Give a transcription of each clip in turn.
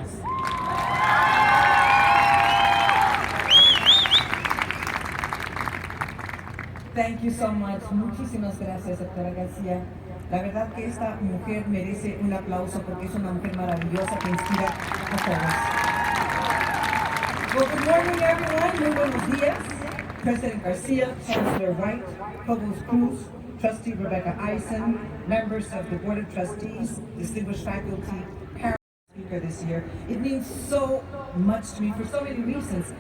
Salinas. Thank you so much. Muchísimas gracias, doctora García. La verdad que esta mujer merece un aplauso porque es una mujer maravillosa que inspira a todos. Well, good morning, everyone. Muy buenos días. President Garcia, Chancellor White, Provost Cruz, Trustee Rebecca Eisen, members of the Board of Trustees, distinguished faculty, parents, speaker this year. It means so much to me for so many reasons.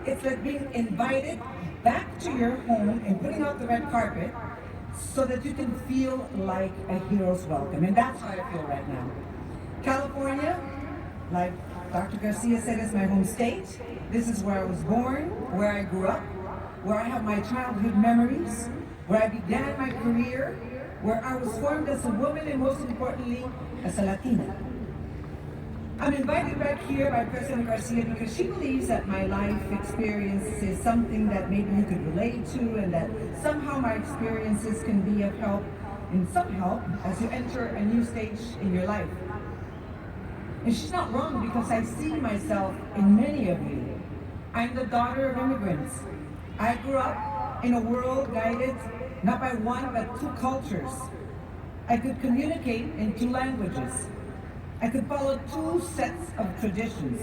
It's like being invited back to your home and putting out the red carpet so that you can feel like a hero's welcome. And that's how I feel right now. California, like Dr. Garcia said, is my home state. This is where I was born, where I grew up, where I have my childhood memories, where I began my career, where I was formed as a woman and most importantly, as a Latina. I'm invited back here by President Garcia because she believes that my life experience is something that maybe you could relate to and that somehow my experiences can be of help, and some help, as you enter a new stage in your life. And she's not wrong because I see myself in many of you. I'm the daughter of immigrants. I grew up in a world guided not by one but two cultures. I could communicate in two languages. I could follow two sets of traditions.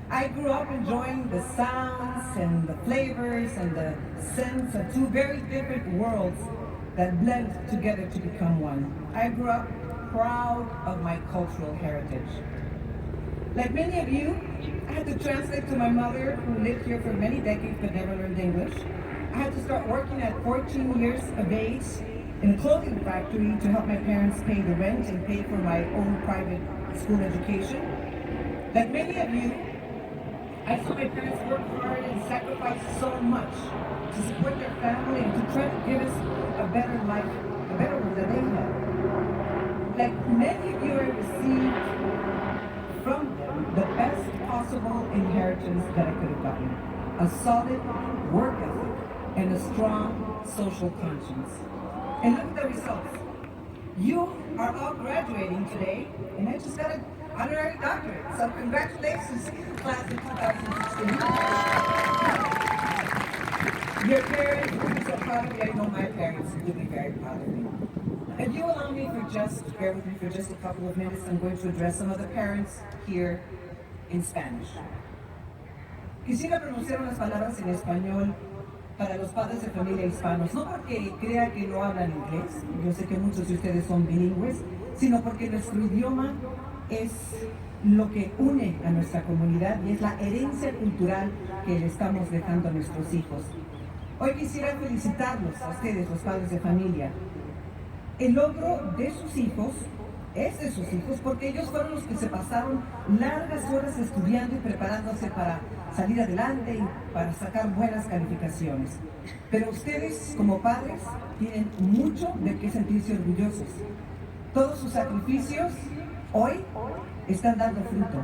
I grew up enjoying the sounds and the flavors and the scents of two very different worlds that blend together to become one. I grew up proud of my cultural heritage. Like many of you, I had to translate to my mother, who lived here for many decades but never learned English. I had to start working at 14 years of age in a clothing factory to help my parents pay the rent and pay for my own private school education. Like many of you, I saw my parents work hard and sacrifice so much to support their family and to try to give us a better life, a better one than they had. Like many of you, I received from them the best possible inheritance that I could have gotten. A solid work ethic and a strong social conscience. And look at the results. You are all graduating today, and I just got an honorary doctorate. So congratulations, class of 2016. Your parents will be so proud of you. I know my parents will be very proud of me. If you allow me bear with me for just a couple of minutes, I'm going to address some of the parents here in Spanish. Quisiera pronunciar unas palabras en español para los padres de familia hispanos, no porque crea que no hablan inglés, yo sé que muchos de ustedes son bilingües, sino porque nuestro idioma es lo que une a nuestra comunidad y es la herencia cultural que le estamos dejando a nuestros hijos. Hoy quisiera felicitarlos a ustedes, los padres de familia. El logro de sus hijos es de sus hijos porque ellos fueron los que se pasaron largas horas estudiando y preparándose para salir adelante y para sacar buenas calificaciones. Pero ustedes, como padres, tienen mucho de qué sentirse orgullosos. Todos sus sacrificios hoy están dando fruto.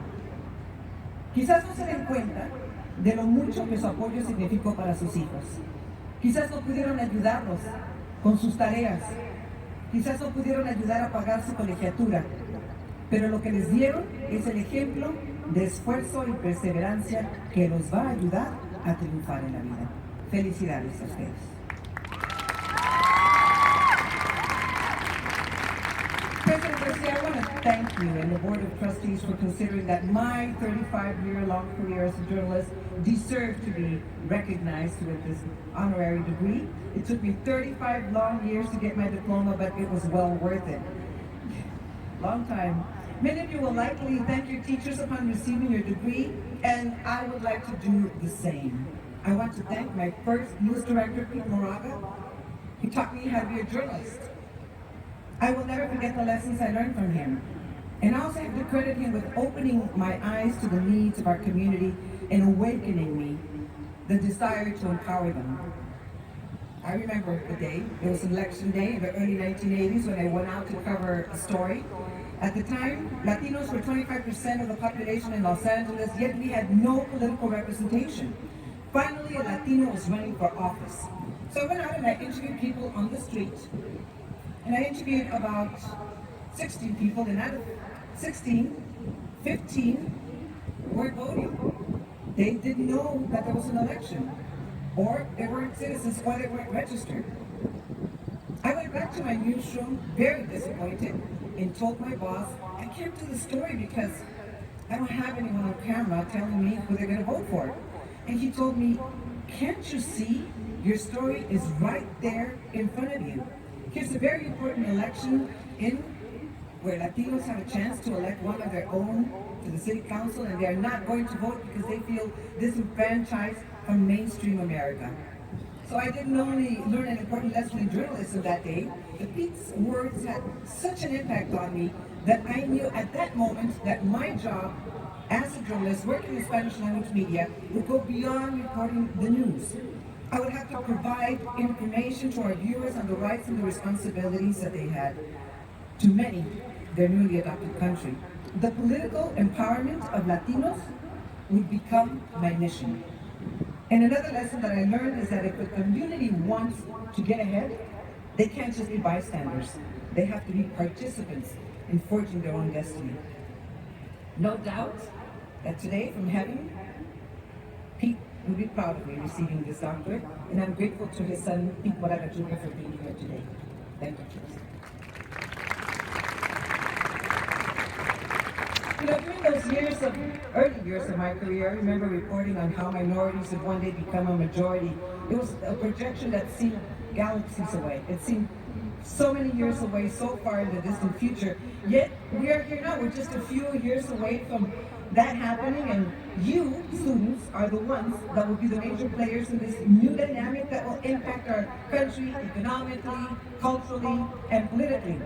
Quizás no se den cuenta de lo mucho que su apoyo significó para sus hijos. Quizás no pudieron ayudarlos con sus tareas. Quizás no pudieron ayudar a pagar su colegiatura, pero lo que les dieron es el ejemplo de esfuerzo y perseverancia que los va a ayudar a triunfar en la vida. Felicidades a ustedes. President Garcia, I want to thank you and the Board of Trustees for considering that my 35-year-long career as a journalist deserved to be recognized with this honorary degree. It took me 35 long years to get my diploma, but it was well worth it. Long time. Many of you will likely thank your teachers upon receiving your degree, and I would like to do the same. I want to thank my first news director, Pete Moraga. He taught me how to be a journalist. I will never forget the lessons I learned from him. And I also have to credit him with opening my eyes to the needs of our community and awakening me the desire to empower them. I remember the day, it was election day in the early 1980s when I went out to cover a story. At the time, Latinos were 25% of the population in Los Angeles, yet we had no political representation. Finally, a Latino was running for office. So I went out and I interviewed people on the street. And I interviewed about 16 people, and out of 16, 15 weren't voting. They didn't know that there was an election, or they weren't citizens, or they weren't registered. I went back to my newsroom very disappointed and told my boss, I can't do the story because I don't have anyone on camera telling me who they're going to vote for. And he told me, can't you see your story is right there in front of you? Here's a very important election in where Latinos have a chance to elect one of their own to the city council, and they are not going to vote because they feel disenfranchised from mainstream America. So I didn't only learn an important lesson in journalism that day, but Pete's words had such an impact on me that I knew at that moment that my job as a journalist working in Spanish language media would go beyond reporting the news. I would have to provide information to our viewers on the rights and the responsibilities that they had to many, their newly adopted country. The political empowerment of Latinos would become my mission. And another lesson that I learned is that if a community wants to get ahead, they can't just be bystanders. They have to be participants in forging their own destiny. No doubt that today from heaven, Pete will be proud of me receiving this doctorate, and I'm grateful to his son, Pete Moraga Jr. for being here today. Thank you. You know, during those early years of my career, I remember reporting on how minorities would one day become a majority. It was a projection that seemed galaxies away. It seemed so many years away, so far in the distant future. Yet, we are here now. We're just a few years away from that happening, and you, students, are the ones that will be the major players in this new dynamic that will impact our country economically, culturally, and politically.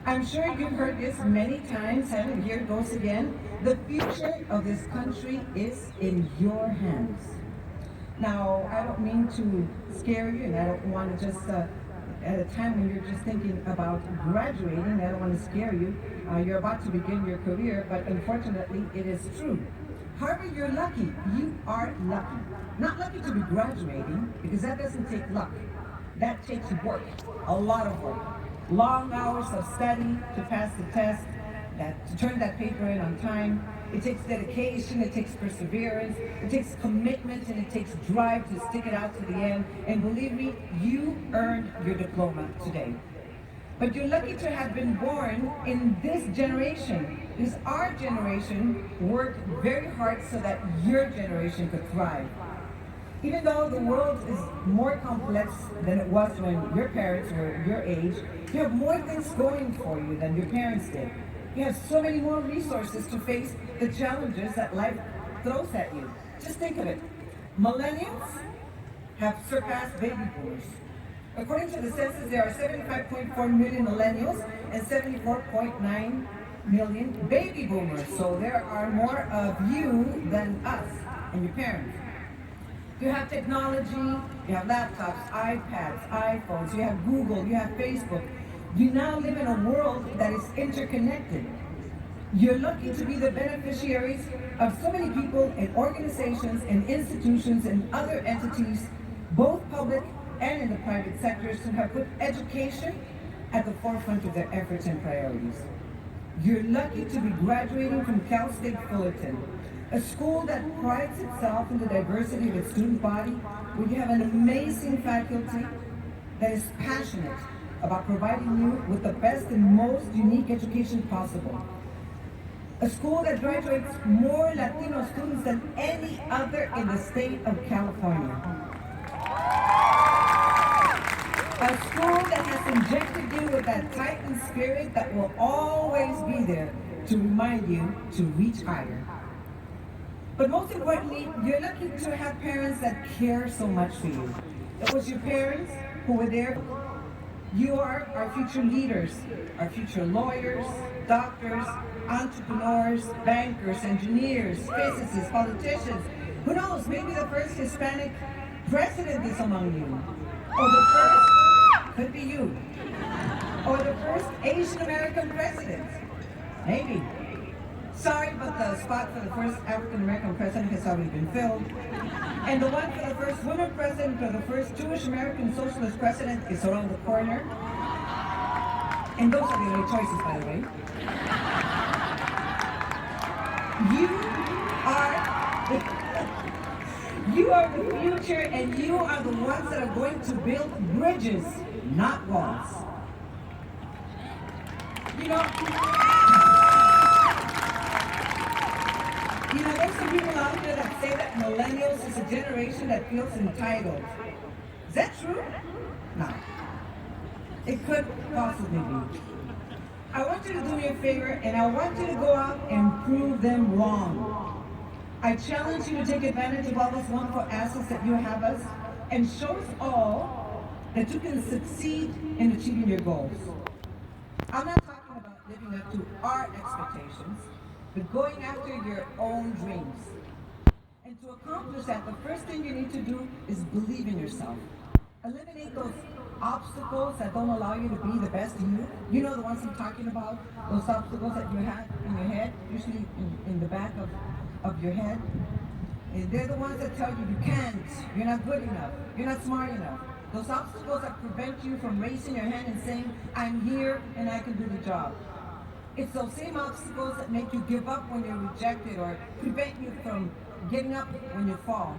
I'm sure you've heard this many times, and here it goes again. The future of this country is in your hands. Now, I don't mean to scare you, and I don't want to just, at a time when you're just thinking about graduating, I don't want to scare you. You're about to begin your career, but unfortunately, it is true. However, you're lucky. You are lucky. Not lucky to be graduating, because that doesn't take luck. That takes work, a lot of work. Long hours of study to pass the test, to turn that paper in on time. It takes dedication, it takes perseverance, it takes commitment, and it takes drive to stick it out to the end. And believe me, you earned your diploma today. But you're lucky to have been born in this generation, because our generation worked very hard so that your generation could thrive. Even though the world is more complex than it was when your parents were your age, you have more things going for you than your parents did. You have so many more resources to face the challenges that life throws at you. Just think of it. Millennials have surpassed baby boomers. According to the census, there are 75.4 million millennials and 74.9 million baby boomers. So there are more of you than us and your parents. You have technology, you have laptops, iPads, iPhones, you have Google, you have Facebook. You now live in a world that is interconnected. You're lucky to be the beneficiaries of so many people and organizations and institutions and other entities, both public and in the private sectors, who have put education at the forefront of their efforts and priorities. You're lucky to be graduating from Cal State Fullerton, a school that prides itself in the diversity of its student body, where you have an amazing faculty that is passionate about providing you with the best and most unique education possible. A school that graduates more Latino students than any other in the state of California. A school that has injected you with that Titan spirit that will always be there to remind you to reach higher. But most importantly, you're lucky to have parents that care so much for you. It was your parents who were there. You are our future leaders, our future lawyers, doctors, entrepreneurs, bankers, engineers, physicists, politicians. Who knows, maybe the first Hispanic president is among you. Or the first, could be you. Or the first Asian American president. Maybe. Sorry, but the spot for the first African American president has already been filled. And the one for the first woman president or the first Jewish American socialist president is around the corner. And those are the only choices, by the way. You you are the future, and you are the ones that are going to build bridges, not walls. You know, there's some people out there that say that millennials is a generation that feels entitled. Is that true? No. It could possibly be. I want you to do me a favor, and I want you to go out and prove them wrong. I challenge you to take advantage of all those wonderful assets that you have us, and show us all that you can succeed in achieving your goals. I'm not talking about living up to our expectations, but going after your own dreams. And to accomplish that, the first thing you need to do is believe in yourself. Eliminate those obstacles that don't allow you to be the best you. You know the ones I'm talking about, those obstacles that you have in your head, usually in the back of your head. And they're the ones that tell you you can't, you're not good enough, you're not smart enough. Those obstacles that prevent you from raising your hand and saying, I'm here and I can do the job. It's those same obstacles that make you give up when you're rejected or prevent you from getting up when you fall.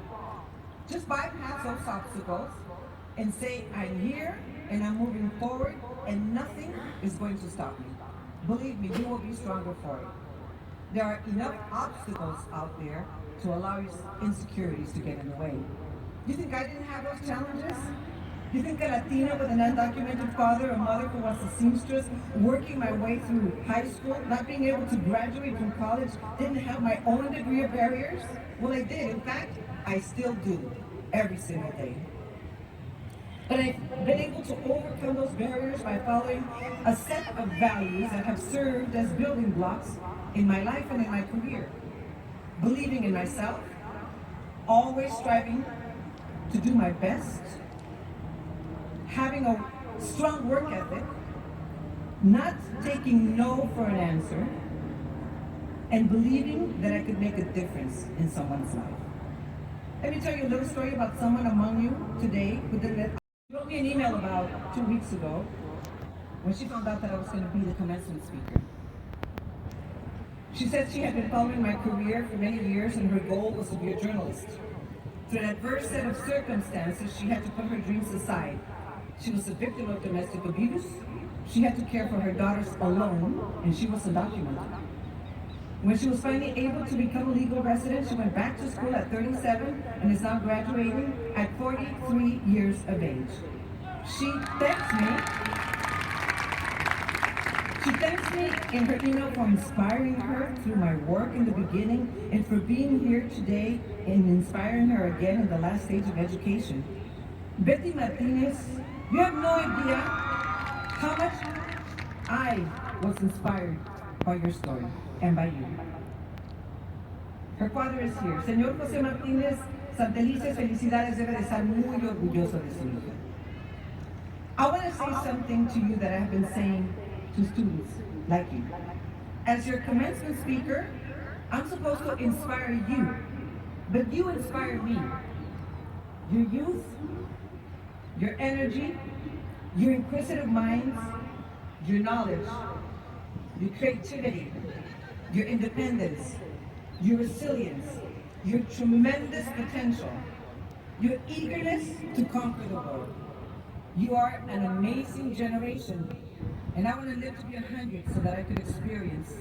Just bypass those obstacles and say, I'm here and I'm moving forward and nothing is going to stop me. Believe me, you will be stronger for it. There are enough obstacles out there to allow your insecurities to get in the way. You think I didn't have those challenges? You think a Latina with an undocumented father or mother who was a seamstress, working my way through high school, not being able to graduate from college, didn't have my own degree of barriers? Well, I did. In fact, I still do, every single day. But I've been able to overcome those barriers by following a set of values that have served as building blocks in my life and in my career. Believing in myself, always striving to do my best, having a strong work ethic, not taking no for an answer, and believing that I could make a difference in someone's life. Let me tell you a little story about someone among you today who wrote me an email about 2 weeks ago when she found out that I was going to be the commencement speaker. She said she had been following my career for many years and her goal was to be a journalist. Through an adverse set of circumstances, she had to put her dreams aside. She was a victim of domestic abuse. She had to care for her daughters alone, and she was undocumented. When she was finally able to become a legal resident, she went back to school at 37 and is now graduating at 43 years of age. She thanks me in her email for inspiring her through my work in the beginning and for being here today and inspiring her again in the last stage of education. Betty Martinez, you have no idea how much I was inspired by your story and by you. Her father is here. Señor José Martínez, Santelices, felicidades, debe de estar muy orgulloso de su hija. I want to say something to you that I have been saying to students like you. As your commencement speaker, I'm supposed to inspire you, but you inspire me. Your youth, your energy, your inquisitive minds, your knowledge, your creativity, your independence, your resilience, your tremendous potential, your eagerness to conquer the world. You are an amazing generation, and I want to live to be 100 so that I could experience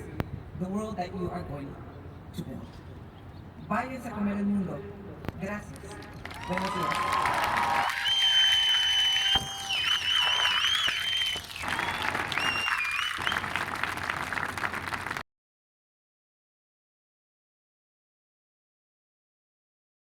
the world that you are going to build. Váyanse a comer el mundo. Gracias. Buenos días.